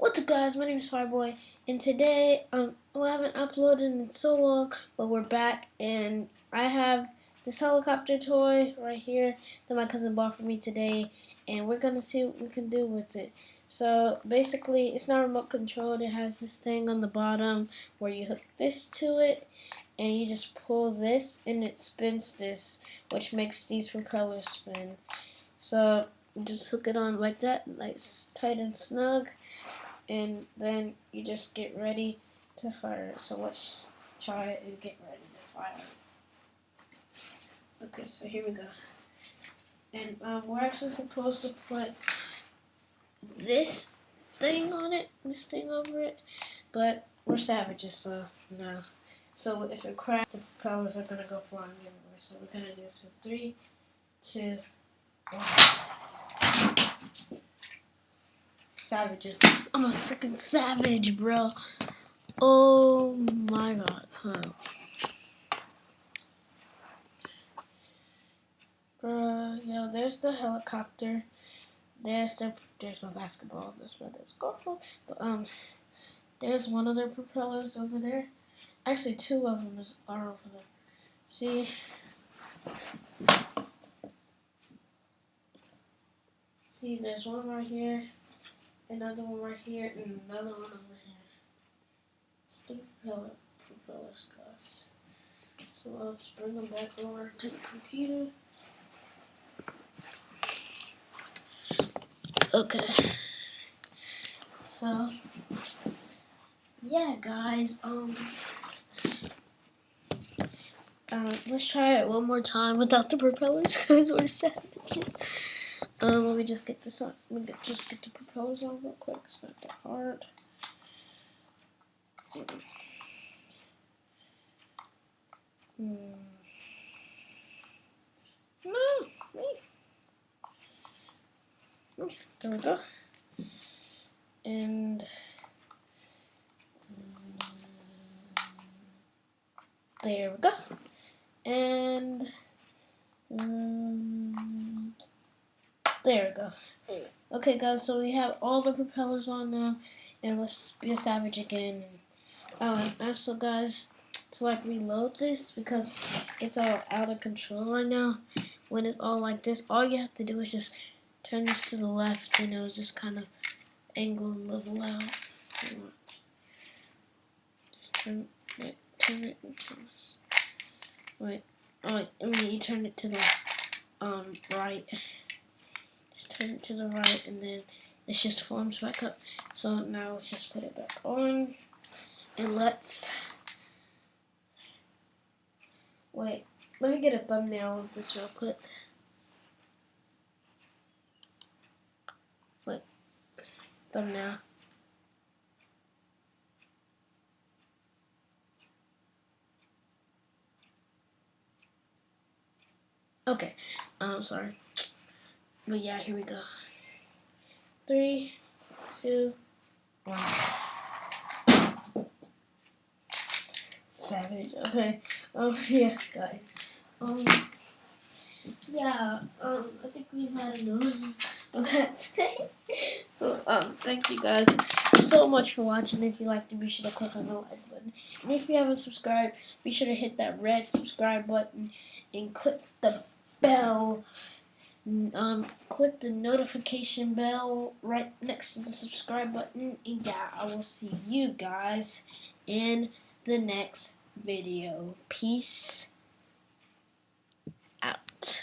What's up, guys? My name is Fireboy, and today I haven't uploaded in so long, but we're back, and I have this helicopter toy right here that my cousin bought for me today, and we're gonna see what we can do with it. So basically, it's not remote controlled. It has this thing on the bottom where you hook this to it, and you just pull this, and it spins this, which makes these propellers spin. So just hook it on like that, like tight and snug. And then you just get ready to fire it. So let's try it and get ready to fire it. Okay, so here we go. And we're actually supposed to put this thing on it, this thing over it, but we're savages, so no. So if it cracks, the propellers are gonna go flying everywhere. So we're gonna do this in 3, 2, 1. Savages. I'm a freaking savage, bro. Oh my god. Bro, yo, there's the helicopter. There's my basketball. That's where there's golf ball. But there's one of their propellers over there. Actually, 2 of them are over there. See? See, there's one right here, another one right here, and another one over here. It's the propellers, guys. So let's bring them back over to the computer. Okay. So, yeah, guys. Let's try it one more time without the propellers, because we're savages. Let me just get this on. Let me just get the propellers on real quick. It's not that hard. No, wait. There we go. And there we go. And there we go. Okay, guys, so we have all the propellers on now, and let's be a savage again. And also, guys, to like reload this, because it's all out of control right now. When it's all like this, all you have to do is just turn this to the left, and it'll just kind of angle and level out. So just turn it, and turn this. Wait, I mean, you turn it to the right. Just turn it to the right, and then it just forms back up. So now let's just put it back on, and let's wait. Let me get a thumbnail of this real quick. Wait, thumbnail. Okay, I'm sorry, but yeah, here we go. 3, 2, 1. Savage. Okay. Yeah, guys. Yeah. I think we've had enough of that today. So, thank you guys so much for watching. If you liked it, be sure to click on the like button. And if you haven't subscribed, be sure to hit that red subscribe button and click the bell. Click the notification bell right next to the subscribe button. And yeah, I will see you guys in the next video. Peace out.